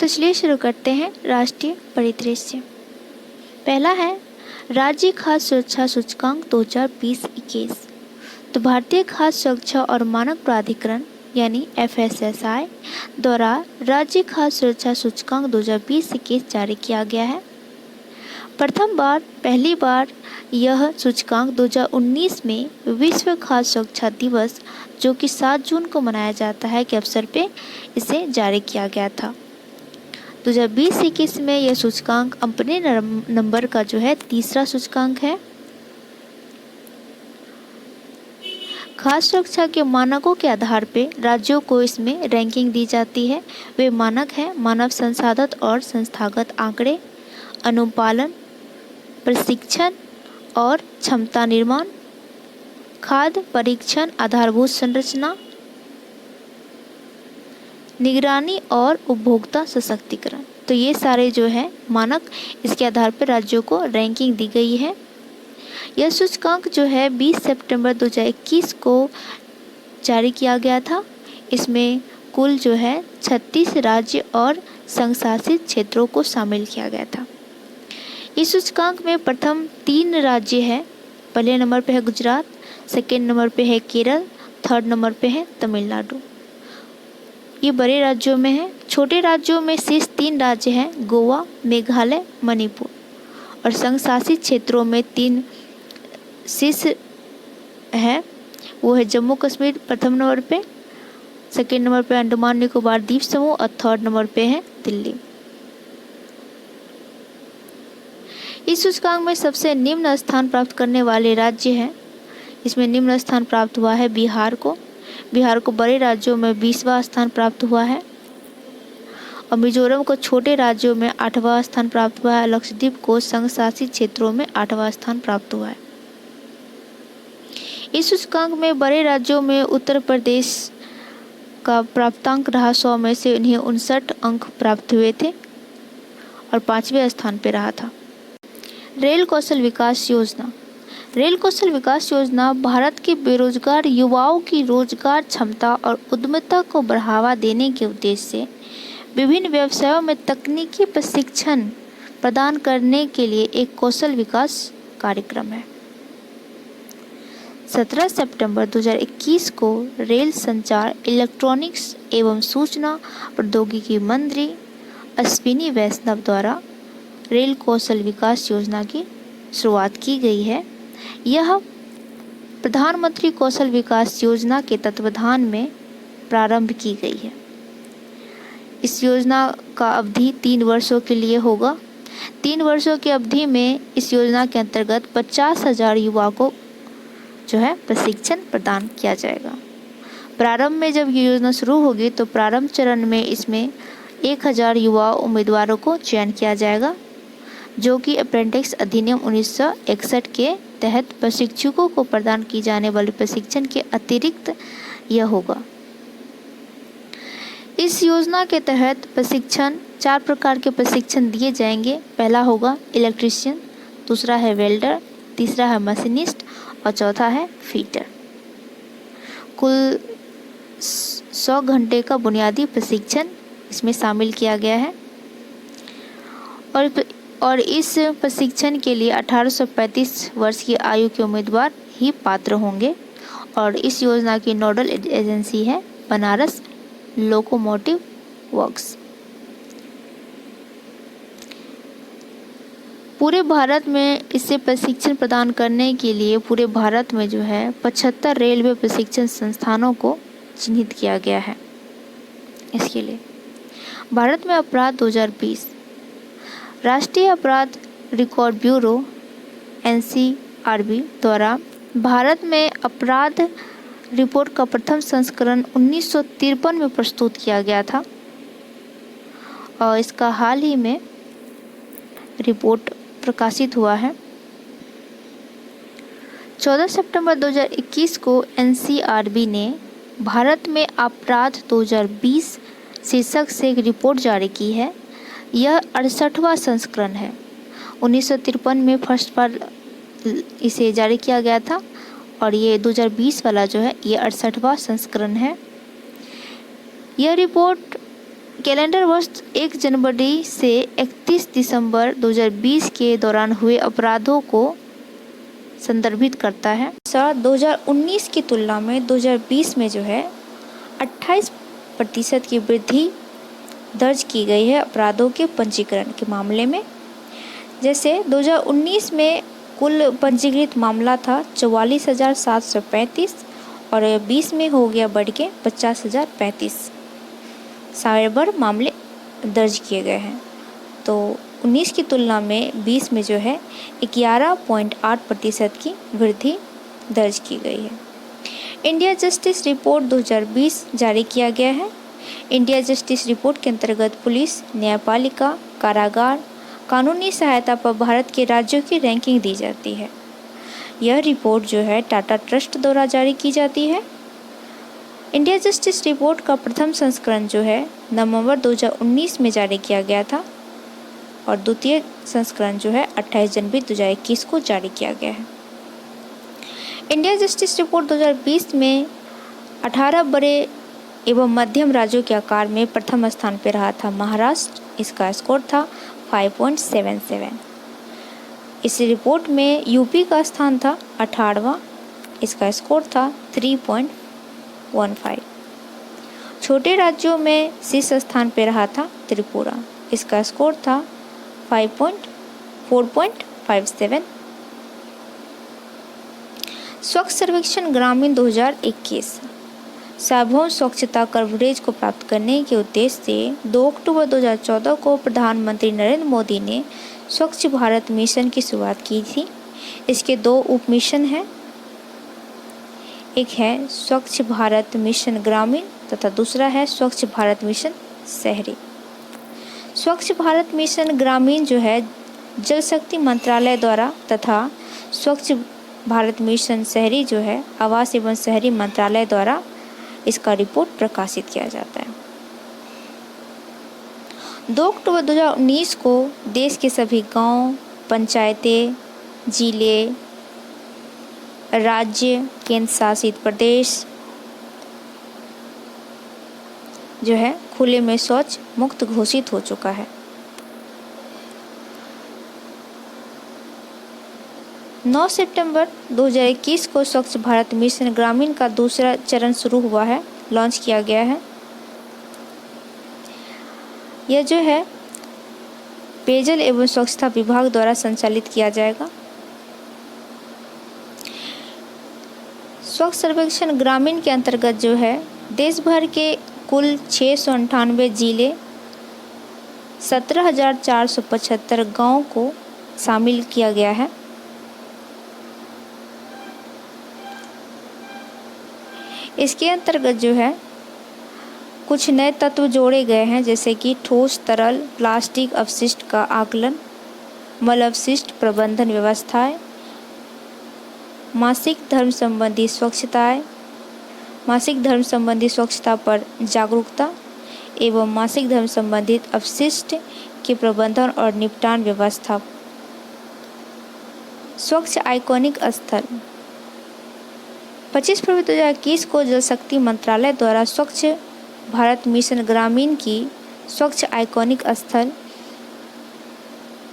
तो चलिए शुरू करते हैं राष्ट्रीय परिदृश्य। पहला है राज्य खाद्य सुरक्षा सूचकांक 2020-21। तो भारतीय खाद्य सुरक्षा और मानक प्राधिकरण यानी FSSAI द्वारा राज्य खाद्य सुरक्षा सूचकांक 2020-21 जारी किया गया है। पहली बार यह सूचकांक 2019 में विश्व खाद्य सुरक्षा दिवस जो कि 7 जून को मनाया जाता है के अवसर पे इसे जारी किया गया था। 2020-21 में यह सूचकांक अपने नंबर का जो है तीसरा सूचकांक है। खाद्य सुरक्षा के मानकों के आधार पे राज्यों को इसमें रैंकिंग दी जाती है। वे मानक हैं मानव संसाधन और संस्थागत आंकड़े, अनुपालन, प्रशिक्षण और क्षमता निर्माण, खाद्य परीक्षण, आधारभूत संरचना, निगरानी और उपभोक्ता सशक्तिकरण। तो ये सारे जो है मानक, इसके आधार पर राज्यों को रैंकिंग दी गई है। यह सूचकांक जो है 20 सितंबर 2021 को जारी किया गया था। इसमें कुल जो है 36 राज्य और संघ शासित क्षेत्रों को शामिल किया गया था। इस सूचकांक में प्रथम 3 राज्य है। पहले नंबर पे है गुजरात, सेकेंड नंबर पे है केरल, थर्ड नंबर पे है तमिलनाडु। ये बड़े राज्यों में है। छोटे राज्यों में शेष 3 राज्य हैं, गोवा, मेघालय, मणिपुर। और संघ शासित क्षेत्रों में 3 शीर्ष है, वो है जम्मू कश्मीर प्रथम नंबर पे, सेकेंड नंबर पे अंडमान निकोबार द्वीप समूह और थर्ड नंबर पे है दिल्ली। इस सूचकांक में सबसे निम्न स्थान प्राप्त करने वाले राज्य हैं। इसमें निम्न स्थान प्राप्त हुआ है बिहार को। बिहार को बड़े राज्यों में 20वां स्थान प्राप्त हुआ है और मिजोरम को छोटे राज्यों में 8वां स्थान प्राप्त हुआ है। लक्षद्वीप को संघ शासित क्षेत्रों में 8वां स्थान प्राप्त हुआ है। इस सूचकांक में बड़े राज्यों में उत्तर प्रदेश का प्राप्तांक रहा 100 में से उन्हें 59 अंक प्राप्त हुए थे और 5वें स्थान पर रहा था। रेल कौशल विकास योजना। रेल कौशल विकास योजना भारत के बेरोजगार युवाओं की रोजगार क्षमता और उद्यमिता को बढ़ावा देने के उद्देश्य से विभिन्न व्यवसायों में तकनीकी प्रशिक्षण प्रदान करने के लिए एक कौशल विकास कार्यक्रम है। 17 सितंबर 2021 को रेल संचार, इलेक्ट्रॉनिक्स एवं सूचना प्रौद्योगिकी मंत्री अश्विनी वैष्णव द्वारा रेल कौशल विकास योजना की शुरुआत की गई है। यह प्रधानमंत्री कौशल विकास योजना के तत्वावधान में प्रारंभ की गई है। इस योजना का अवधि 3 वर्षों के लिए होगा। 3 वर्षों की अवधि में इस योजना के अंतर्गत 50,000 युवा को जो है प्रशिक्षण प्रदान किया जाएगा। प्रारंभ में जब ये योजना शुरू होगी तो प्रारंभ चरण में इसमें 1000 युवा उम्मीदवारों को चयन किया जाएगा, जो कि अप्रेंटिस अधिनियम 1961 के तहत प्रशिक्षुकों को प्रदान की जाने वाले प्रशिक्षण के अतिरिक्त यह होगा। इस योजना के तहत प्रशिक्षण 4 प्रकार के प्रशिक्षण दिए जाएंगे। पहला होगा इलेक्ट्रीशियन, दूसरा है वेल्डर, तीसरा है मशीनिस्ट और चौथा है फीटर। कुल 100 घंटे का बुनियादी प्रशिक्षण इसमें शामिल किया गया है और इस प्रशिक्षण के लिए 18 से 35 वर्ष की आयु के उम्मीदवार ही पात्र होंगे। और इस योजना की नोडल एजेंसी है बनारस लोकोमोटिव वर्क्स। पूरे भारत में इससे प्रशिक्षण प्रदान करने के लिए पूरे भारत में जो है 75 रेलवे प्रशिक्षण संस्थानों को चिन्हित किया गया है। इसके लिए भारत में अपराध 2020। राष्ट्रीय अपराध रिकॉर्ड ब्यूरो NCRB द्वारा भारत में अपराध रिपोर्ट का प्रथम संस्करण 1953 में प्रस्तुत किया गया था और इसका हाल ही में रिपोर्ट प्रकाशित हुआ है। 14 सितंबर 2021 को NCRB ने भारत में अपराध 2020 शीर्षक से एक रिपोर्ट जारी की है। यह 68वां संस्करण है। 1953 में फर्स्ट बार इसे जारी किया गया था और ये 2020 वाला जो है ये 68वां संस्करण है। यह रिपोर्ट कैलेंडर वर्ष 1 जनवरी से 31 दिसंबर 2020 के दौरान हुए अपराधों को संदर्भित करता है। 2019 की तुलना में 2020 में जो है 28% की वृद्धि दर्ज की गई है अपराधों के पंजीकरण के मामले में। जैसे 2019 में कुल पंजीकृत मामला था 44,735 और 20 में हो गया बढ़ के 50,035 साइबर मामले दर्ज किए गए हैं। तो 19 की तुलना में 20 में जो है 11.8% की वृद्धि दर्ज की गई है। इंडिया जस्टिस रिपोर्ट 2020 जारी किया गया है। इंडिया जस्टिस रिपोर्ट के अंतर्गत पुलिस, न्यायपालिका, कारागार, कानूनी सहायता पर भारत के राज्यों की रैंकिंग दी जाती है। यह रिपोर्ट जो है टाटा ट्रस्ट द्वारा जारी की जाती है। इंडिया जस्टिस रिपोर्ट का प्रथम संस्करण जो है नवंबर 2019 में जारी किया गया था और द्वितीय संस्करण जो है 28 जनवरी 2021 को जारी किया गया है। इंडिया जस्टिस रिपोर्ट 2020 में 18 बड़े एवं मध्यम राज्यों के आकार में प्रथम स्थान पर रहा था महाराष्ट्र। इसका स्कोर था 5.77। इस रिपोर्ट में यूपी का स्थान था 18वां। इसका स्कोर था 3.15। छोटे राज्यों में शीर्ष स्थान पर रहा था त्रिपुरा। इसका स्कोर था 4.57। स्वच्छ सर्वेक्षण ग्रामीण 2021 सार्वभौम स्वच्छता कवरेज को प्राप्त करने के उद्देश्य से 2 अक्टूबर 2014 को प्रधानमंत्री नरेंद्र मोदी ने स्वच्छ भारत मिशन की शुरुआत की थी। इसके 2 उप मिशन हैं। एक है स्वच्छ भारत मिशन ग्रामीण तथा दूसरा है स्वच्छ भारत मिशन शहरी। स्वच्छ भारत मिशन ग्रामीण जो है जल शक्ति मंत्रालय द्वारा तथा स्वच्छ भारत मिशन शहरी जो है आवास एवं शहरी मंत्रालय द्वारा इसका रिपोर्ट प्रकाशित किया जाता है। 2 अक्टूबर 2019 को देश के सभी गांव, पंचायतें, जिले, राज्य, केंद्र शासित प्रदेश जो है खुले में शौच मुक्त घोषित हो चुका है। 9 सितंबर 2021 को स्वच्छ भारत मिशन ग्रामीण का दूसरा चरण शुरू हुआ है, लॉन्च किया गया है। यह जो है पेयजल एवं स्वच्छता विभाग द्वारा संचालित किया जाएगा। स्वच्छ सर्वेक्षण ग्रामीण के अंतर्गत जो है देश भर के कुल 698 जिले, 17,475 गाँव को शामिल किया गया है। इसके अंतर्गत जो है कुछ नए तत्व जोड़े गए हैं, जैसे कि ठोस तरल प्लास्टिक अपशिष्ट का आकलन, मल अपशिष्ट प्रबंधन व्यवस्थाएं, मासिक धर्म संबंधी स्वच्छताएं, मासिक धर्म संबंधी स्वच्छता पर जागरूकता एवं मासिक धर्म संबंधित अपशिष्ट के प्रबंधन और निपटान व्यवस्था। स्वच्छ आइकॉनिक स्थल 25 फरवरी 2021 को जल शक्ति मंत्रालय द्वारा स्वच्छ भारत मिशन ग्रामीण की स्वच्छ आइकॉनिक स्थल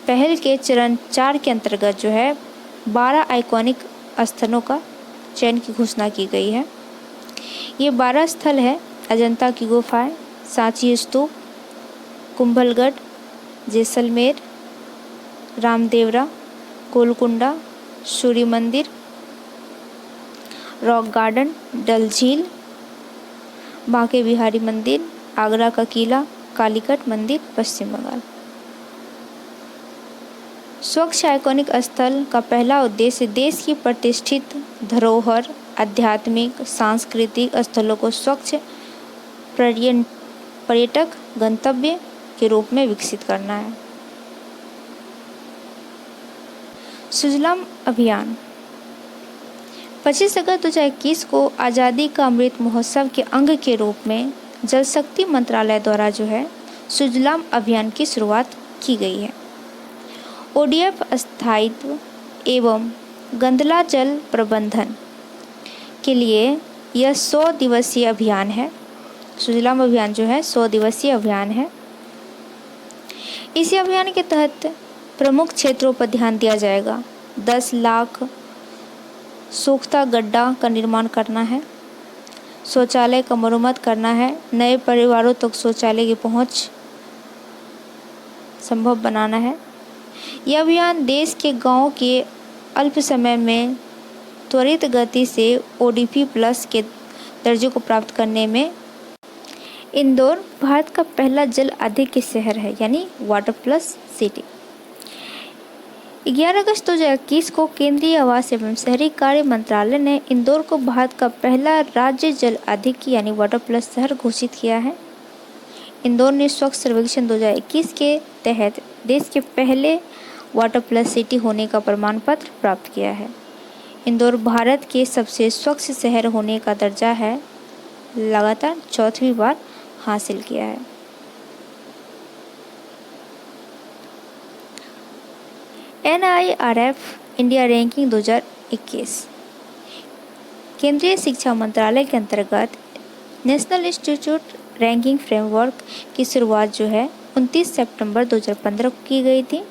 पहल के चरण 4 के अंतर्गत जो है 12 आइकॉनिक स्थलों का चयन की घोषणा की गई है। ये 12 स्थल है अजंता की गुफाएं, सांची स्तूप, कुंभलगढ़, जैसलमेर, रामदेवरा, गोलकुंडा, सूर्य मंदिर, रॉक गार्डन, डल झील, बांके बिहारी मंदिर, आगरा का किला, कालीकट मंदिर, पश्चिम बंगाल। स्वच्छ आइकॉनिक स्थल का पहला उद्देश्य देश की प्रतिष्ठित धरोहर, आध्यात्मिक, सांस्कृतिक स्थलों को स्वच्छ पर्यटक गंतव्य के रूप में विकसित करना है। सुजलाम अभियान 25 अगस्त 2021 को आज़ादी का अमृत महोत्सव के अंग के रूप में जल शक्ति मंत्रालय द्वारा जो है सुजलाम अभियान की शुरुआत की गई है। ओडीएफ स्थायित्व एवं गंदला जल प्रबंधन के लिए यह 100 दिवसीय अभियान है। सुजलाम अभियान जो है 100 दिवसीय अभियान है। इसी अभियान के तहत प्रमुख क्षेत्रों पर ध्यान दिया जाएगा। 10 लाख सूखता गड्ढा का निर्माण करना है, शौचालय का मरम्मत करना है, नए परिवारों तक शौचालय की पहुंच संभव बनाना है। यह अभियान देश के गांवों के अल्प समय में त्वरित गति से ODP प्लस के दर्जे को प्राप्त करने में। इंदौर भारत का पहला जल आधारित शहर है, यानी वाटर प्लस सिटी। 11 अगस्त 2021 को केंद्रीय आवास एवं शहरी कार्य मंत्रालय ने इंदौर को भारत का पहला राज्य जल आधारित यानी वाटर प्लस शहर घोषित किया है। इंदौर ने स्वच्छ सर्वेक्षण 2021 के तहत देश के पहले वाटर प्लस सिटी होने का प्रमाण पत्र प्राप्त किया है। इंदौर भारत के सबसे स्वच्छ शहर होने का दर्जा है लगातार 4वीं बार हासिल किया है। NIRF इंडिया रैंकिंग 2021 केंद्रीय शिक्षा मंत्रालय के अंतर्गत नेशनल इंस्टीट्यूट रैंकिंग फ्रेमवर्क की शुरुआत जो है 29 सितंबर 2015 को की गई थी।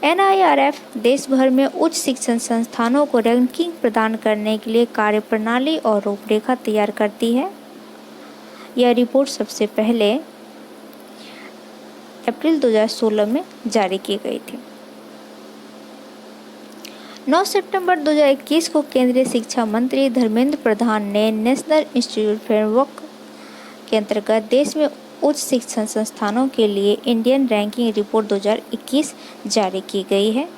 NIRF देश भर में उच्च शिक्षण संस्थानों को रैंकिंग प्रदान करने के लिए कार्यप्रणाली और रूपरेखा तैयार करती है। यह रिपोर्ट सबसे पहले अप्रैल 2016 में जारी की गई थी। 9 सितंबर 2021 को केंद्रीय शिक्षा मंत्री धर्मेंद्र प्रधान ने नेशनल इंस्टीट्यूट फ्रेमवर्क के अंतर्गत देश में उच्च शिक्षण संस्थानों के लिए इंडियन रैंकिंग रिपोर्ट 2021 जारी की गई है।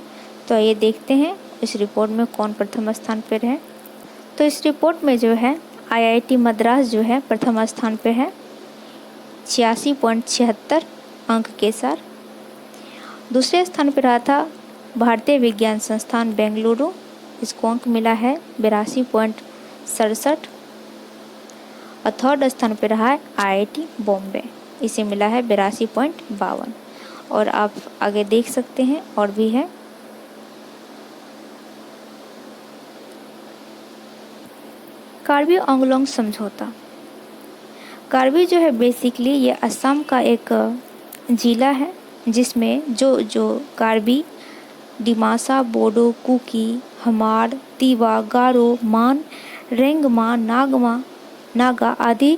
तो ये देखते हैं इस रिपोर्ट में कौन प्रथम स्थान पर है। तो इस रिपोर्ट में जो है IIT मद्रास जो है प्रथम स्थान पर है 86.76 अंक के साथ। दूसरे स्थान पर रहा था भारतीय विज्ञान संस्थान बेंगलुरु, इसको अंक मिला है 82.67। और थर्ड स्थान पर रहा है IIT बॉम्बे, इसे मिला है 82.52। और आप आगे देख सकते हैं और भी है। कार्बी आंगलोंग समझौता। कार्बी जो है बेसिकली ये असम का एक जिला है जिसमें जो कार्बी, डिमासा, बोडो, कुकी, हमार, तीवा, गारो, मान, रेंगमा, नागा आदि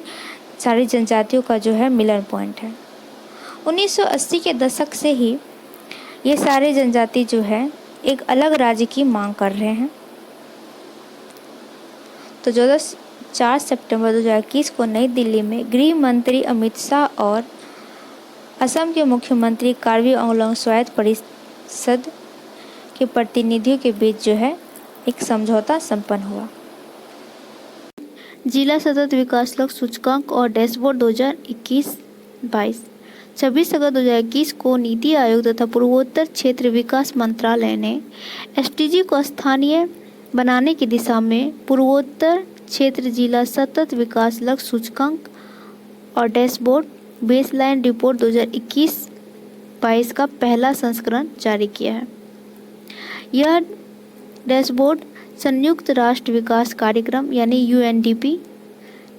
सारी जनजातियों का जो है मिलन पॉइंट है। 1980 के दशक से ही ये सारे जनजाति जो है एक अलग राज्य की मांग कर रहे हैं। तो 4 सितंबर 2021 को नई दिल्ली में गृह मंत्री अमित शाह और असम के मुख्यमंत्री कार्बी आंगलोंग स्वायत्त परिषद के प्रतिनिधियों के बीच जो है एक समझौता संपन्न हुआ। जिला सतत विकास लक्ष्य सूचकांक और डैशबोर्ड 2021-22। 26 अगस्त 2021 को नीति आयोग तथा पूर्वोत्तर क्षेत्र विकास मंत्रालय ने SDG को स्थानीय बनाने की दिशा में पूर्वोत्तर क्षेत्र जिला सतत विकास लक्ष्य सूचकांक और डैशबोर्ड बेसलाइन रिपोर्ट 2021-22 का पहला संस्करण जारी किया है। यह डैशबोर्ड संयुक्त राष्ट्र विकास कार्यक्रम यानी UNDP,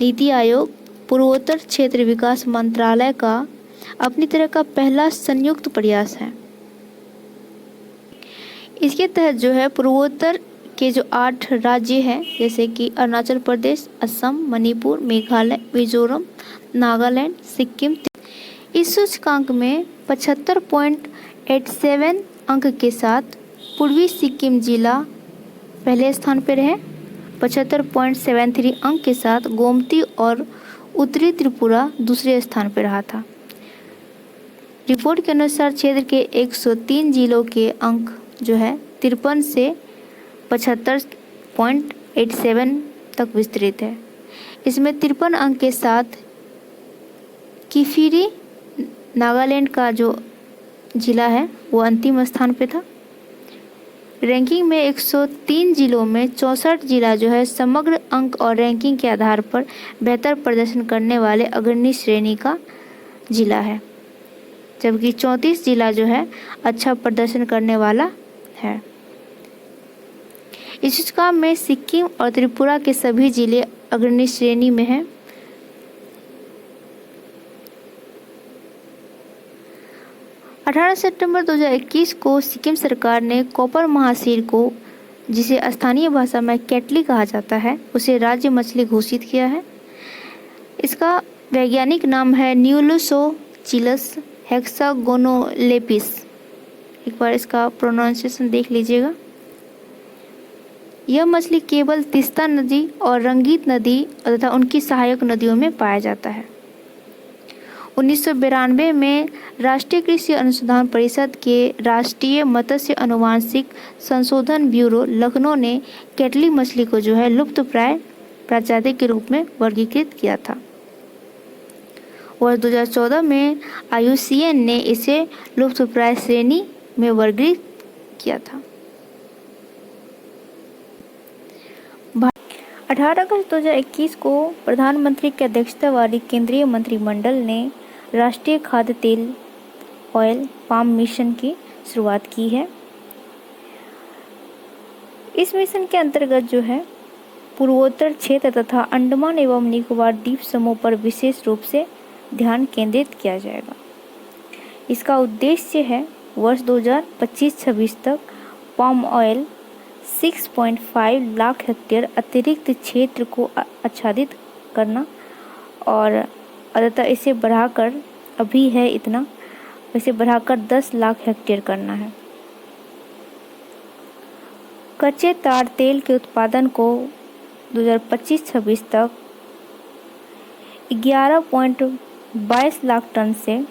नीति आयोग, पूर्वोत्तर क्षेत्र विकास मंत्रालय का अपनी तरह का पहला संयुक्त प्रयास है। इसके तहत जो है पूर्वोत्तर के जो 8 राज्य हैं जैसे कि अरुणाचल प्रदेश, असम, मणिपुर, मेघालय, मिजोरम, नागालैंड, सिक्किम, इस सूचकांक में 75.87 अंक के साथ पूर्वी सिक्किम जिला पहले स्थान पर है। 75.73 अंक के साथ गोमती और उत्तरी त्रिपुरा दूसरे स्थान पर रहा था। रिपोर्ट के अनुसार क्षेत्र के 103 जिलों के अंक जो है 53 से 75.87 तक विस्तृत है। इसमें 53 अंक के साथ किफिरी नागालैंड का जो जिला है वो अंतिम स्थान पे था। रैंकिंग में 103 जिलों में 64 जिला जो है समग्र अंक और रैंकिंग के आधार पर बेहतर प्रदर्शन करने वाले अग्रणी श्रेणी का जिला है, जबकि 34 जिला जो है अच्छा प्रदर्शन करने वाला है। इस सूचकांक में सिक्किम और त्रिपुरा के सभी जिले अग्रणी श्रेणी में हैं। 18 सितंबर 2021 को सिक्किम सरकार ने कॉपर महासीर को, जिसे स्थानीय भाषा में कैटली कहा जाता है, उसे राज्य मछली घोषित किया है। इसका वैज्ञानिक नाम है न्यूलुसोचिलस हेक्सागोनोलेपिस। एक बार इसका प्रोनाउंसिएशन देख लीजिएगा। यह मछली केवल तीस्ता नदी और रंगीत नदी तथा उनकी सहायक नदियों में पाया जाता है। 1992 में राष्ट्रीय कृषि अनुसंधान परिषद के राष्ट्रीय मत्स्य अनुवांशिक संशोधन ब्यूरो लखनऊ ने कैटली मछली को लुप्तप्राय प्रजाति के रूप में वर्गीकृत किया था। वर्ष 2014 में IUCN ने इसे लुप्तप्राय श्रेणी में वर्गीकृत किया था। 18 अगस्त 2021 को प्रधानमंत्री की अध्यक्षता वाली केंद्रीय मंत्रिमंडल ने राष्ट्रीय खाद्य तेल ऑयल पाम मिशन की शुरुआत की है। इस मिशन के अंतर्गत पूर्वोत्तर क्षेत्र तथा अंडमान एवं निकोबार द्वीप समूह पर विशेष रूप से ध्यान केंद्रित किया जाएगा। इसका उद्देश्य है वर्ष 2025-26 तक पाम ऑयल 6.5 लाख हेक्टेयर अतिरिक्त क्षेत्र को आच्छादित करना और अतः इसे बढ़ाकर, अभी है इतना, इसे बढ़ाकर 10 लाख हेक्टेयर करना है। कच्चे ताड़ तेल के उत्पादन को 2025-26 तक 11.22 लाख टन से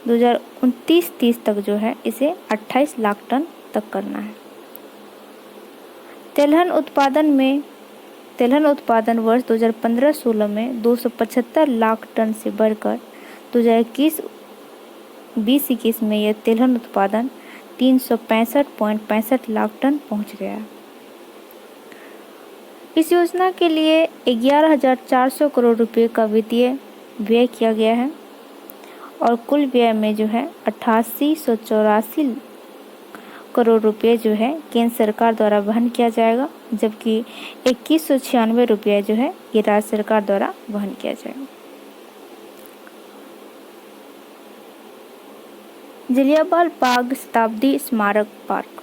2029-30 तक इसे 28 लाख टन तक करना है। तेलहन उत्पादन वर्ष 2015-16 में 275 लाख टन से बढ़कर 2021 में यह तेलहन उत्पादन 365.65 लाख टन पहुंच गया। इस योजना के लिए 11,400 करोड़ रुपए का वित्तीय व्यय किया गया है और कुल व्यय में 8884 करोड़ रुपए केंद्र सरकार द्वारा वहन किया जाएगा, जबकि 2196 रुपये ये राज्य सरकार द्वारा वहन किया जाएगा। जलियांवाला बाग शताब्दी स्मारक पार्क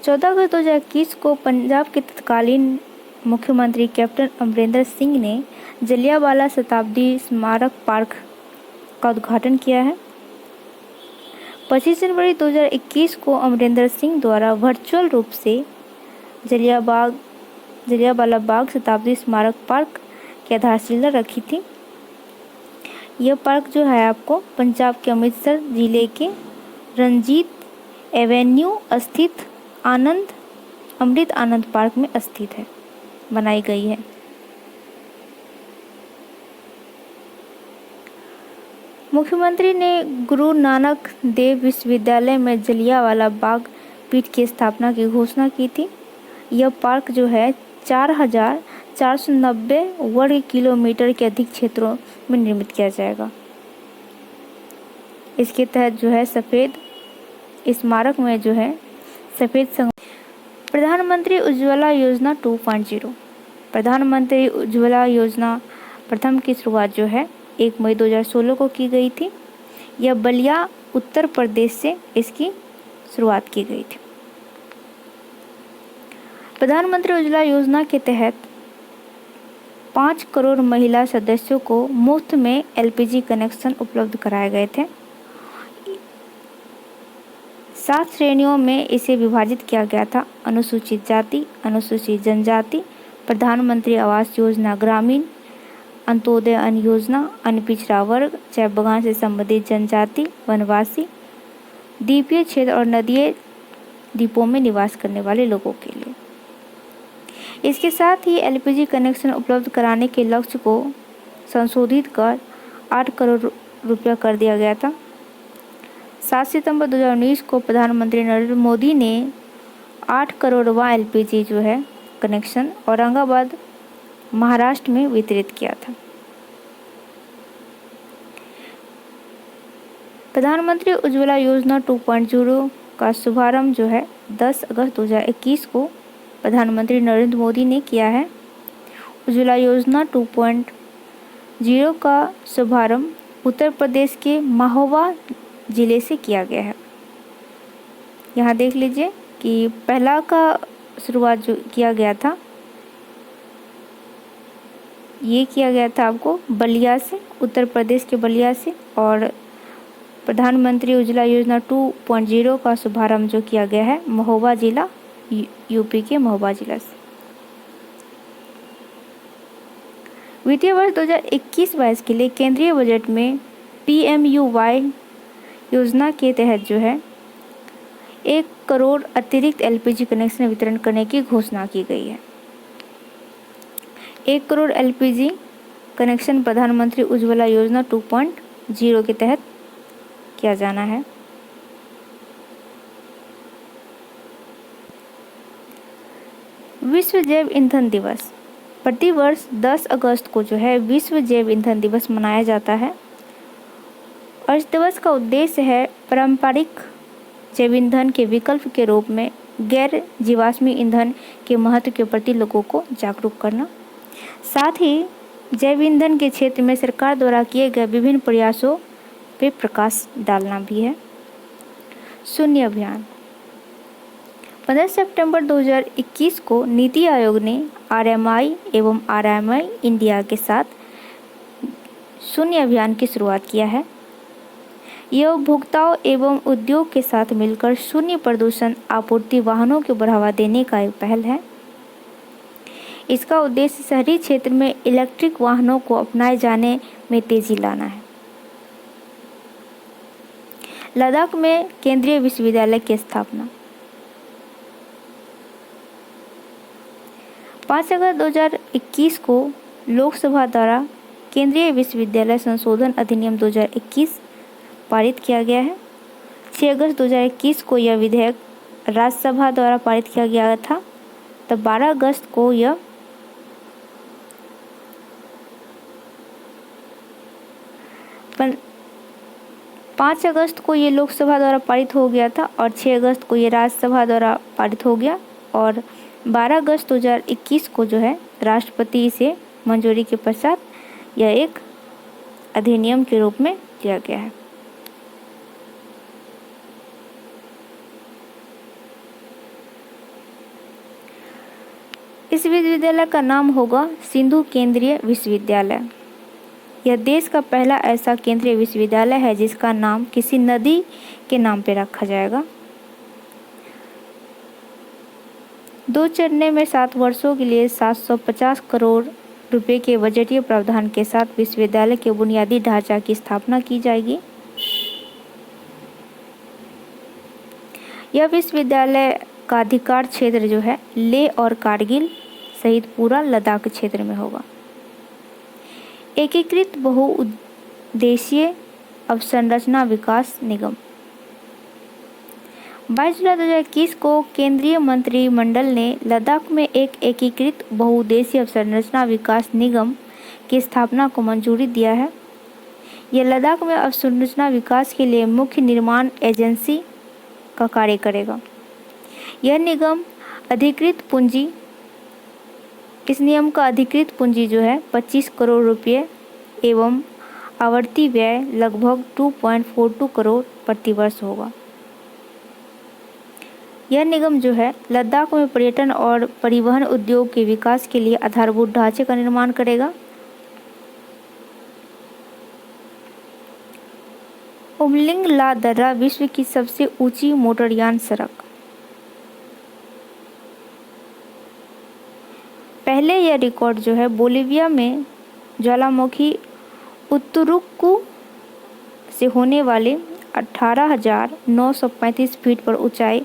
14 अगस्त 2021 को पंजाब के तत्कालीन मुख्यमंत्री कैप्टन अमरिंदर सिंह ने जलियांवाला शताब्दी स्मारक पार्क का उद्घाटन किया है। 25 जनवरी 2021 को अमरिंदर सिंह द्वारा वर्चुअल रूप से जलियांवाला बाग शताब्दी स्मारक पार्क की आधारशिला रखी थी। यह पार्क आपको पंजाब के अमृतसर जिले के रंजीत एवेन्यू स्थित अमृत आनंद पार्क में स्थित है, बनाई गई है। मुख्यमंत्री ने गुरु नानक देव विश्वविद्यालय में जलियांवाला बाग पीठ की स्थापना की घोषणा की थी। यह पार्क 4,490 वर्ग किलोमीटर के अधिक क्षेत्रों में निर्मित किया जाएगा। इसके तहत सफ़ेद स्मारक में सफ़ेद प्रधानमंत्री उज्ज्वला योजना 2.0। प्रधानमंत्री उज्ज्वला योजना प्रथम की शुरुआत 1 मई 2016 को की गई थी। यह बलिया उत्तर प्रदेश से इसकी शुरुआत की गई थी। प्रधानमंत्री उज्ज्वला योजना के तहत 5 करोड़ महिला सदस्यों को मुफ्त में LPG कनेक्शन उपलब्ध कराए गए थे। 7 श्रेणियों में इसे विभाजित किया गया था। अनुसूचित जाति, अनुसूचित जनजाति, प्रधानमंत्री आवास योजना ग्रामीण, अंत्योदय अन्न योजना, अन्य पिछड़ा वर्ग, चाय बगान से संबंधित जनजाति, वनवासी, द्वीपीय क्षेत्र और नदीय द्वीपों में निवास करने वाले लोगों के लिए। इसके साथ ही LPG कनेक्शन उपलब्ध कराने के लक्ष्य को संशोधित कर 8 करोड़ रुपया कर दिया गया था। 7 सितंबर 2019 को प्रधानमंत्री नरेंद्र मोदी ने 8 करोड़वां LPG कनेक्शन औरंगाबाद महाराष्ट्र में वितरित किया था। प्रधानमंत्री उज्ज्वला योजना 2.0 का शुभारंभ 10 अगस्त 2021 को प्रधानमंत्री नरेंद्र मोदी ने किया है। उज्ज्वला योजना जीरो का शुभारंभ उत्तर प्रदेश के महोबा जिले से किया गया है। यहाँ देख लीजिए कि पहला का शुरुआत जो किया गया था ये किया गया था आपको बलिया से, उत्तर प्रदेश के बलिया से, और प्रधानमंत्री उज्ज्वला योजना 2.0 का शुभारंभ जो किया गया है महोबा जिला, यूपी के महोबा जिला से। वित्तीय वर्ष 2021-22 के लिए केंद्रीय बजट में PMUY योजना के तहत जो है 1 करोड़ अतिरिक्त LPG कनेक्शन वितरण करने की घोषणा की गई है। 1 करोड़ LPG कनेक्शन प्रधानमंत्री उज्ज्वला योजना 2.0 के तहत किया जाना है। विश्व जैव ईंधन दिवस प्रतिवर्ष 10 अगस्त को जो है विश्व जैव ईंधन दिवस मनाया जाता है और इस दिवस का उद्देश्य है पारंपरिक जैव ईंधन के विकल्प के रूप में गैर जीवाश्मी ईंधन के महत्व के प्रति लोगों को जागरूक करना, साथ ही जैव ईंधन के क्षेत्र में सरकार द्वारा किए गए विभिन्न प्रयासों पे प्रकाश डालना भी है। शून्य अभियान 15 सितंबर 2021 को नीति आयोग ने RMI एवं RMI इंडिया के साथ शून्य अभियान की शुरुआत किया है। यह उपभोक्ताओं एवं उद्योग के साथ मिलकर शून्य प्रदूषण आपूर्ति वाहनों को बढ़ावा देने का एक पहल है। इसका उद्देश्य शहरी क्षेत्र में इलेक्ट्रिक वाहनों को अपनाए जाने में तेजी लाना है। लद्दाख में केंद्रीय विश्वविद्यालय की स्थापना 5 अगस्त 2021 को लोकसभा द्वारा केंद्रीय विश्वविद्यालय संशोधन अधिनियम 2021 पारित किया गया है। 6 अगस्त 2021 को यह विधेयक राज्यसभा द्वारा पारित किया गया था, तब 12 अगस्त को यह पाँच अगस्त को ये लोकसभा द्वारा पारित हो गया था और 6 अगस्त को ये राज्यसभा द्वारा पारित हो गया और 12 अगस्त 2021 को जो है राष्ट्रपति से मंजूरी के पश्चात यह एक अधिनियम के रूप में लिया गया है। इस विश्वविद्यालय का नाम होगा सिंधु केंद्रीय विश्वविद्यालय। यह देश का पहला ऐसा केंद्रीय विश्वविद्यालय है जिसका नाम किसी नदी के नाम पर रखा जाएगा। 2 चरणों में 7 वर्षों के लिए 750 करोड़ रुपए के बजटीय प्रावधान के साथ विश्वविद्यालय के बुनियादी ढांचा की स्थापना की जाएगी। यह विश्वविद्यालय का अधिकार क्षेत्र जो है लेह और कारगिल सहित पूरा लद्दाख क्षेत्र में होगा। एकीकृत बहुउद्देशीय अवसंरचना विकास निगम 22 जुलाई 2021 को केंद्रीय मंत्रिमंडल ने लद्दाख में एक एकीकृत बहुउद्देशीय अवसंरचना विकास निगम की स्थापना को मंजूरी दिया है। यह लद्दाख में अवसंरचना विकास के लिए मुख्य निर्माण एजेंसी का कार्य करेगा। यह निगम अधिकृत पूंजी इस नियम का अधिकृत पूंजी जो है 25 करोड़ रुपये एवं आवर्ती व्यय लगभग 2.42 करोड़ प्रति वर्ष होगा। यह निगम जो है लद्दाख में पर्यटन और परिवहन उद्योग के विकास के लिए आधारभूत ढांचे का निर्माण करेगा। उमलिंग ला दर्रा विश्व की सबसे ऊंची मोटरयान सड़क। पहले यह रिकॉर्ड जो है बोलिविया में ज्वालामुखी उत्तुरुक्कू से होने वाले 18,935 फीट पर ऊंचाई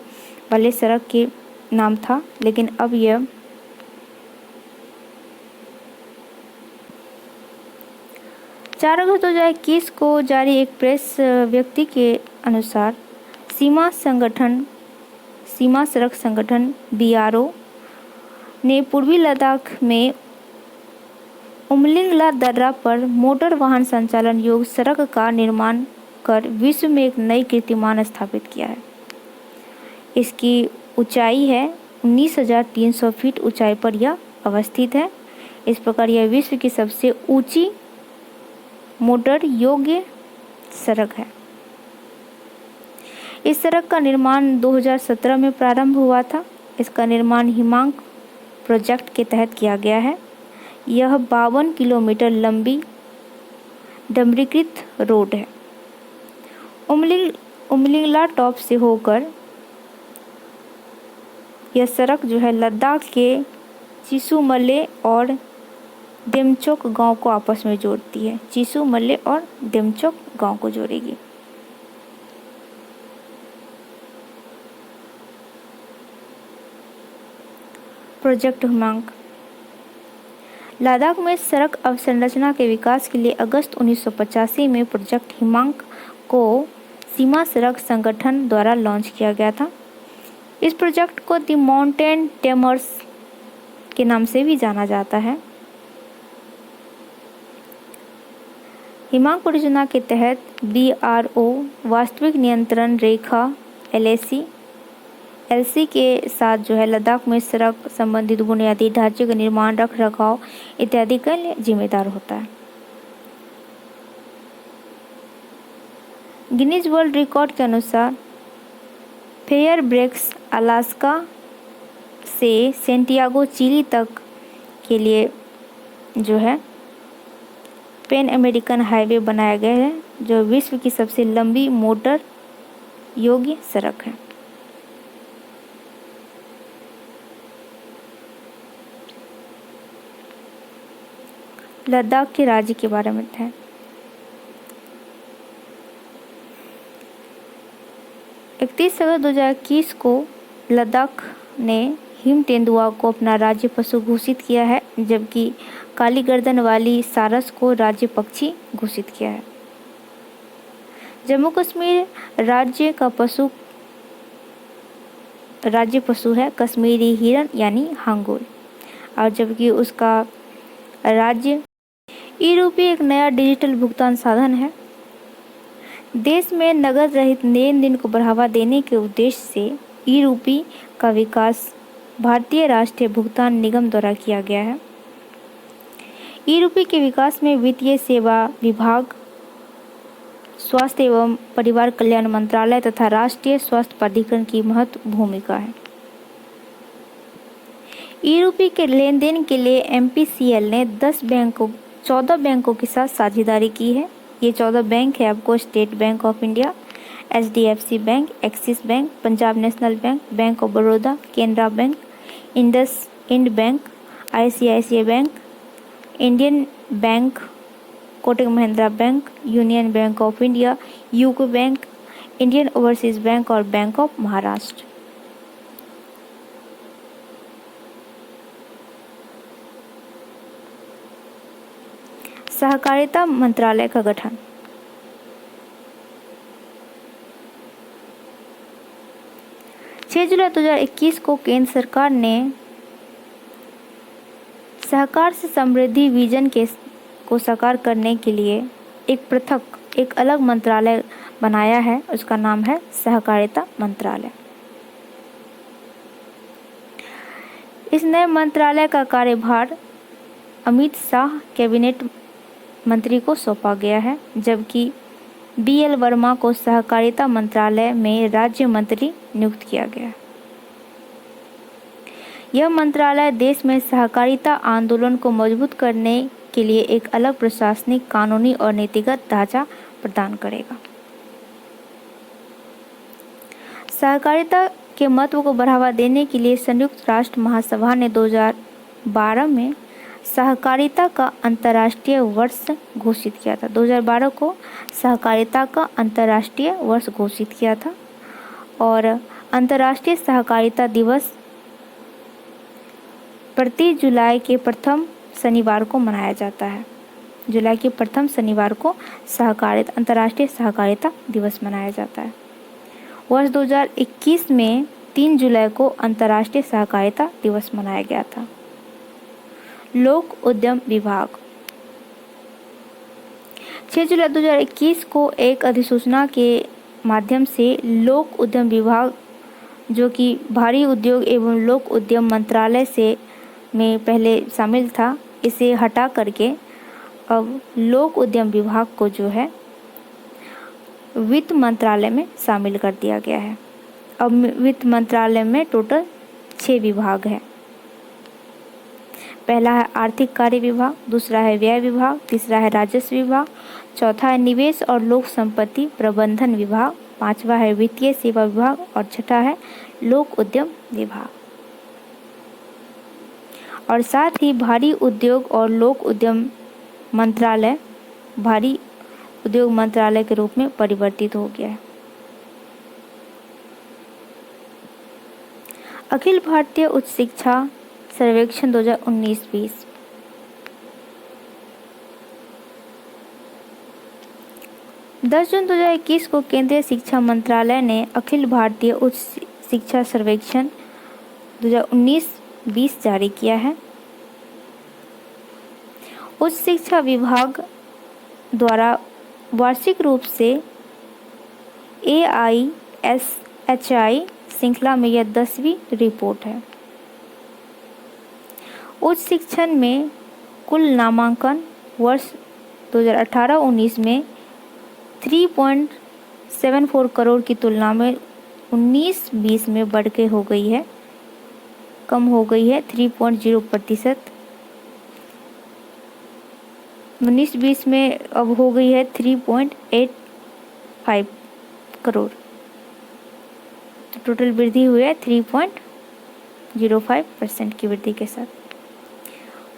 वाले सड़क के नाम था, लेकिन अब यह 4 अगस्त 2021 को जारी एक प्रेस विज्ञप्ति के अनुसार सीमा सड़क संगठन BRO ने पूर्वी लद्दाख में उमलिंग ला दर्रा पर मोटर वाहन संचालन योग्य सड़क का निर्माण कर विश्व में एक नई कीर्तिमान स्थापित किया है। इसकी ऊंचाई है 19,300 फीट ऊंचाई पर यह अवस्थित है। इस प्रकार यह विश्व की सबसे ऊंची मोटर योग्य सड़क है। इस सड़क का निर्माण 2017 में प्रारंभ हुआ था। इसका निर्माण हिमांक प्रोजेक्ट के तहत किया गया है। यह 52 किलोमीटर लंबी डामरीकृत रोड है। उमलिंगला टॉप से होकर यह सड़क जो है लद्दाख के चिसुमले और डेमचोक गांव को आपस में जोड़ती है। चिसुमले और डेमचोक गांव को जोड़ेगी। प्रोजेक्ट हिमांक लद्दाख में सड़क अवसंरचना के विकास के लिए अगस्त 1985 में प्रोजेक्ट हिमांक को सीमा सड़क संगठन द्वारा लॉन्च किया गया था। इस प्रोजेक्ट को द माउंटेन टेमर्स के नाम से भी जाना जाता है। हिमांक परियोजना के तहत BRO वास्तविक नियंत्रण रेखा LAC के साथ जो है लद्दाख में सड़क संबंधित बुनियादी ढांचे का निर्माण, रखरखाव इत्यादि के लिए जिम्मेदार होता है। गिनीज वर्ल्ड रिकॉर्ड के अनुसार फेयरब्रैक्स अलास्का से सेंटियागो चिली तक के लिए जो है पैन अमेरिकन हाईवे बनाया गया है, जो विश्व की सबसे लंबी मोटर योग्य सड़क है। लद्दाख के राज्य के बारे में है। इकतीस अगस्त 2021 को लद्दाख ने हिम तेंदुआ को अपना राज्य पशु घोषित किया है, जबकि काली गर्दन वाली सारस को राज्य पक्षी घोषित किया है। जम्मू कश्मीर राज्य पशु है कश्मीरी हिरण यानी हांगुल, और जबकि उसका राज्य ई-रूपी एक नया डिजिटल भुगतान साधन है। देश में नकद रहित लेन देन को बढ़ावा देने के उद्देश्य से ई-रूपी का विकास भारतीय राष्ट्रीय भुगतान निगम द्वारा किया गया है। ई-रूपी के विकास में वित्तीय सेवा विभाग, स्वास्थ्य एवं परिवार कल्याण मंत्रालय तथा राष्ट्रीय स्वास्थ्य प्राधिकरण की महत्वपूर्ण भूमिका है। ई-रूपी के लेन देन के लिए MPCL ने 14 बैंकों के साथ साझेदारी की है। ये 14 बैंक है आपको state bank of India, HDFC bank, axis bank, Punjab national bank, bank of Baroda, Canara bank, IndusInd bank, ICICI bank, Indian bank, Kotak Mahindra bank, union bank of India, UCO bank, Indian overseas bank और बैंक ऑफ महाराष्ट्र। सहकारिता मंत्रालय का गठन। जुलाई 2021 को केंद्र सरकार ने सहकार से समृद्धि विजन को साकार करने के लिए एक अलग मंत्रालय बनाया है। उसका नाम है सहकारिता मंत्रालय। इस नए मंत्रालय का कार्यभार अमित शाह कैबिनेट मंत्री को सौंपा गया है, जबकि BL वर्मा को सहकारिता मंत्रालय में राज्य मंत्री नियुक्त किया गया। यह मंत्रालय देश में सहकारिता आंदोलन को मजबूत करने के लिए एक अलग प्रशासनिक, कानूनी और नीतिगत ढांचा प्रदान करेगा। सहकारिता के महत्व को बढ़ावा देने के लिए संयुक्त राष्ट्र महासभा ने 2012 में सहकारिता का अंतर्राष्ट्रीय वर्ष घोषित किया था। 2012 को सहकारिता का अंतर्राष्ट्रीय वर्ष घोषित किया था और अंतर्राष्ट्रीय सहकारिता दिवस प्रति जुलाई के प्रथम शनिवार को मनाया जाता है। जुलाई के प्रथम शनिवार को अंतर्राष्ट्रीय सहकारिता दिवस मनाया जाता है। वर्ष 2021 में 3 जुलाई को अंतर्राष्ट्रीय सहकारिता दिवस मनाया गया था। लोक उद्यम विभाग 6 जुलाई 2021 को एक अधिसूचना के माध्यम से लोक उद्यम विभाग, जो कि भारी उद्योग एवं लोक उद्यम मंत्रालय में पहले शामिल था, इसे हटा करके अब लोक उद्यम विभाग को जो है वित्त मंत्रालय में शामिल कर दिया गया है। अब वित्त मंत्रालय में टोटल 6 विभाग है। पहला है आर्थिक कार्य विभाग, दूसरा है व्यय विभाग, तीसरा है राजस्व विभाग, चौथा है निवेश और लोक संपत्ति प्रबंधन विभाग, पांचवा है वित्तीय सेवा विभाग और छठा है लोक उद्यम विभाग। और साथ ही भारी उद्योग और लोक उद्यम मंत्रालय भारी उद्योग मंत्रालय के रूप में परिवर्तित हो गया है। अखिल भारतीय उच्च शिक्षा सर्वेक्षण 2019-20 10 जून 2021 को केंद्रीय शिक्षा मंत्रालय ने अखिल भारतीय उच्च शिक्षा सर्वेक्षण 2019-20 जारी किया है। उच्च शिक्षा विभाग द्वारा वार्षिक रूप से AISHI श्रृंखला में यह 10वीं रिपोर्ट है। उच्च शिक्षण में कुल नामांकन वर्ष 2018-19 में 3.74 करोड़ की तुलना में 19-20 में बढ़ के हो गई है, कम हो गई है 3.0%। 19-20 में अब हो गई है 3.85 करोड़, तो टोटल वृद्धि हुई है 3.05% की वृद्धि के साथ।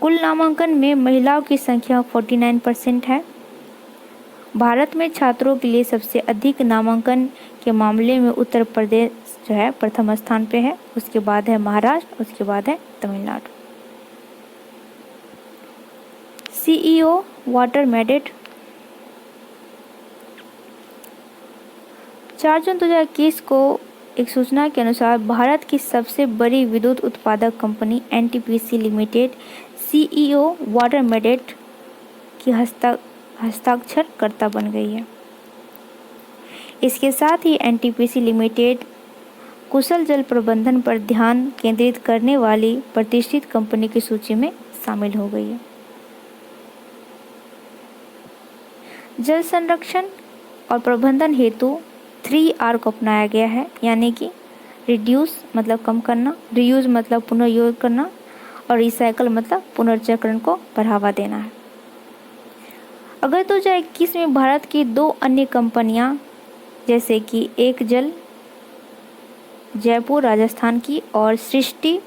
कुल नामांकन में महिलाओं की संख्या 49% है। भारत में छात्रों के लिए सबसे अधिक नामांकन के मामले में उत्तर प्रदेश जो है प्रथम स्थान पे है, उसके बाद है महाराष्ट्र, उसके बाद है तमिलनाडु। CEO वाटर मेडेट 4 जून 2021 को एक सूचना के अनुसार भारत की सबसे बड़ी विद्युत उत्पादक company NTPC limited CEO water mandate की हस्ताक्षरकर्ता बन गई है। इसके साथ ही NTPC लिमिटेड कुशल जल प्रबंधन पर ध्यान केंद्रित करने वाली प्रतिष्ठित कंपनी की सूची में शामिल हो गई है। जल संरक्षण और प्रबंधन हेतु 3R को अपनाया गया है, यानी कि रिड्यूस मतलब कम करना, रीयूज मतलब पुनर्योग करना और रिसाइकल मतलब पुनर्चक्रण को बढ़ावा देना है। अगर 2021 में भारत की 2 अन्य कंपनियां जैसे कि एक जल जयपुर राजस्थान की और सृष्टि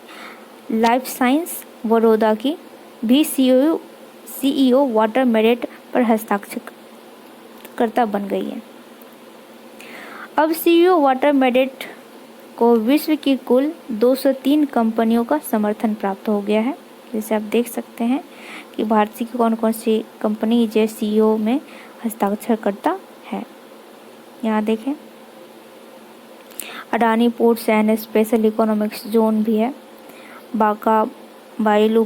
लाइफ साइंस बड़ौदा की भी CEO वाटर मेडेट पर हस्ताक्षरकर्ता बन गई है। अब CEO वाटर मेडेट को विश्व की कुल 203 कंपनियों का समर्थन प्राप्त हो गया है। जैसे आप देख सकते हैं कि भारत की कौन कौन सी कंपनी जो CEO में हस्ताक्षरकर्ता है। यहाँ देखें, Adani ports and special economics zone भी है, बाका बायलू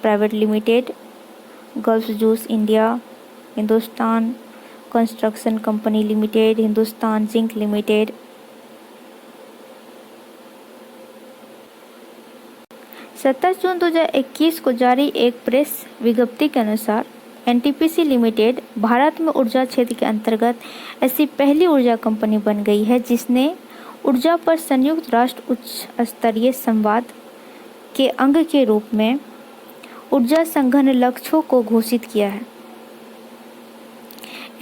private limited, gulf juice India, Hindustan construction company limited, Hindustan zinc limited. 27 जून 2021 को जारी एक प्रेस विज्ञप्ति के अनुसार NTPC लिमिटेड भारत में ऊर्जा क्षेत्र के अंतर्गत ऐसी पहली ऊर्जा कंपनी बन गई है जिसने ऊर्जा पर संयुक्त राष्ट्र उच्च स्तरीय संवाद के अंग के रूप में ऊर्जा संघन लक्ष्यों को घोषित किया है।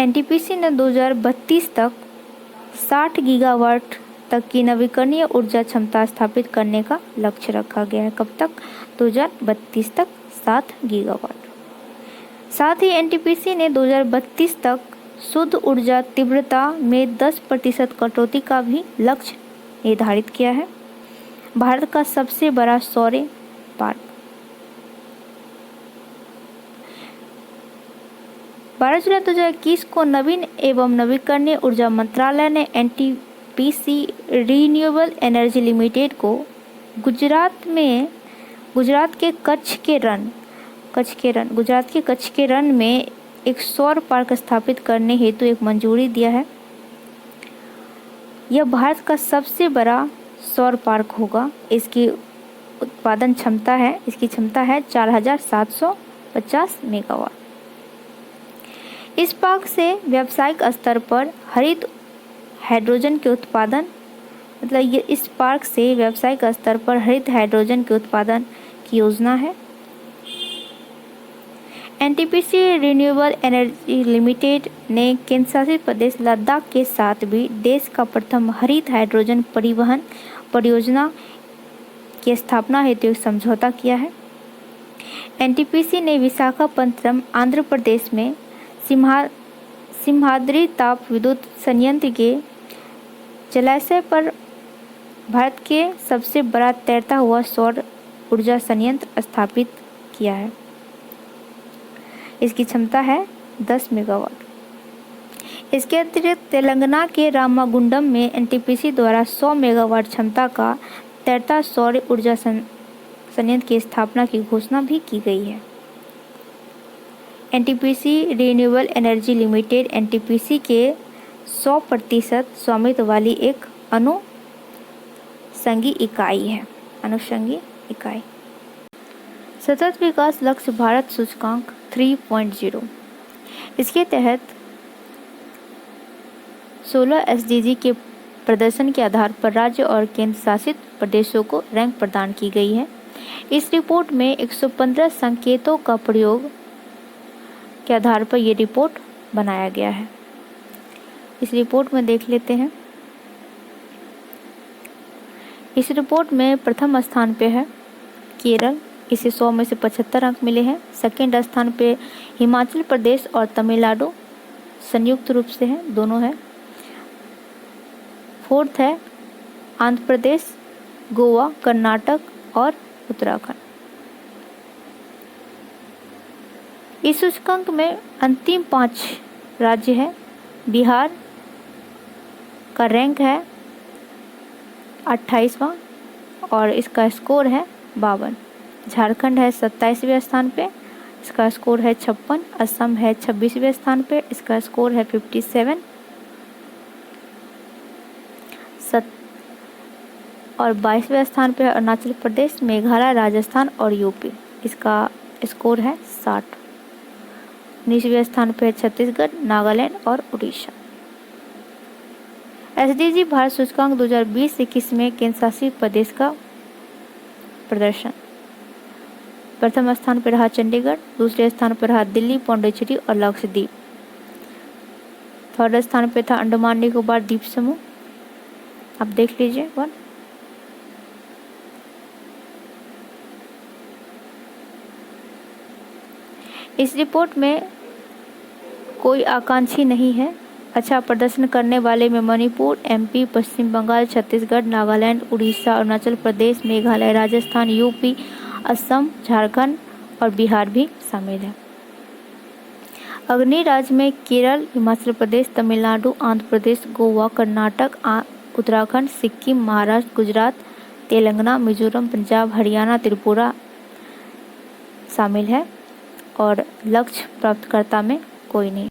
NTPC ने 2032 तक 60 गीगावाट तक की नवीकरणीय ऊर्जा क्षमता स्थापित करने का लक्ष्य रखा गया है। कब तक? 2032 तक 7 गीगावाट। साथ ही NTPC ने 2032 तक शुद्ध ऊर्जा तीव्रता में 10% कटौती का भी लक्ष्य निर्धारित किया है। भारत का सबसे बड़ा सौर पार्क 12 जुलाई 2021 को नवीन एवं नवीकरणीय ऊर्जा मंत्रालय ने NTPC रिन्यूएबल एनर्जी लिमिटेड को गुजरात के कच्छ के रन में एक सौर पार्क स्थापित करने हेतु एक मंजूरी दिया है। यह भारत का सबसे बड़ा सौर पार्क होगा। इसकी क्षमता है 4750 मेगावाट। इस पार्क से व्यावसायिक स्तर पर हरित हाइड्रोजन के उत्पादन इस पार्क से व्यावसायिक स्तर पर हरित हाइड्रोजन के उत्पादन की योजना है। एनटीपीसी रिन्यूएबल एनर्जी लिमिटेड ने केंद्रशासित प्रदेश लद्दाख के साथ भी देश का प्रथम हरित हाइड्रोजन परिवहन परियोजना की स्थापना हेतु एक समझौता किया है। एनटीपीसी ने विशाखापट्टनम आंध्र प्रदेश में सिम्हाद्री ताप विद्युत संयंत्र के जलाशय पर भारत के सबसे बड़ा तैरता हुआ सौर ऊर्जा संयंत्र स्थापित किया है। इसकी क्षमता है 10 मेगावाट। इसके अतिरिक्त तेलंगाना के रामागुंडम में एनटीपीसी द्वारा 100 मेगावाट क्षमता का तैरता सौर ऊर्जा संयंत्र की स्थापना की घोषणा भी की गई है। NTPC renewable energy limited NTPC के 100% स्वामित्व वाली एक अनुषंगी इकाई है। सतत विकास लक्ष्य भारत सूचकांक 3.0। इसके तहत 16 एसडीजी के प्रदर्शन के आधार पर राज्य और केंद्र शासित प्रदेशों को रैंक प्रदान की गई है। इस रिपोर्ट में 115 संकेतों का प्रयोग के आधार पर यह रिपोर्ट बनाया गया है। इस रिपोर्ट में देख लेते हैं। इस रिपोर्ट में प्रथम स्थान पे है केरल, इसे 100 में से 75 अंक मिले हैं। सेकंड स्थान पे हिमाचल प्रदेश और तमिलनाडु संयुक्त रूप से हैं, दोनों हैं। फोर्थ है आंध्र प्रदेश, गोवा, कर्नाटक और उत्तराखंड। इस सूचकांक में अंतिम 5 राज्य हैं। बिहार का रैंक है 28वां और इसका स्कोर है 52। झारखंड है 27वें स्थान पे, इसका स्कोर है 56। असम है 26वें स्थान पे, इसका स्कोर है 57। और 22वें स्थान पे अरुणाचल प्रदेश, मेघालय, राजस्थान और यूपी, इसका स्कोर है 60। 19वें स्थान पे छत्तीसगढ़, नागालैंड और उड़ीसा। एसडीजी भारत सूचकांक 2020-21 में केंद्र शासित प्रदेश का प्रदर्शन। प्रथम स्थान पर रहा चंडीगढ़, दूसरे स्थान पर रहा दिल्ली, पौंडीचेरी और लक्षद्वीप। थर्ड स्थान पे था अंडमान निकोबार द्वीप समूह। आप देख लीजिए वन। इस रिपोर्ट में कोई आकांक्षी नहीं है। अच्छा प्रदर्शन करने वाले में मणिपुर, एमपी, पश्चिम बंगाल, छत्तीसगढ़, नागालैंड, उड़ीसा, अरुणाचल प्रदेश, मेघालय, राजस्थान, यूपी, असम, झारखंड और बिहार भी शामिल है। अग्रणी राज्य में केरल, हिमाचल प्रदेश, तमिलनाडु, आंध्र प्रदेश, गोवा, कर्नाटक, उत्तराखंड, सिक्किम, महाराष्ट्र, गुजरात, तेलंगाना, मिजोरम, पंजाब, हरियाणा, त्रिपुरा शामिल है और लक्ष्य प्राप्तकर्ता में कोई नहीं।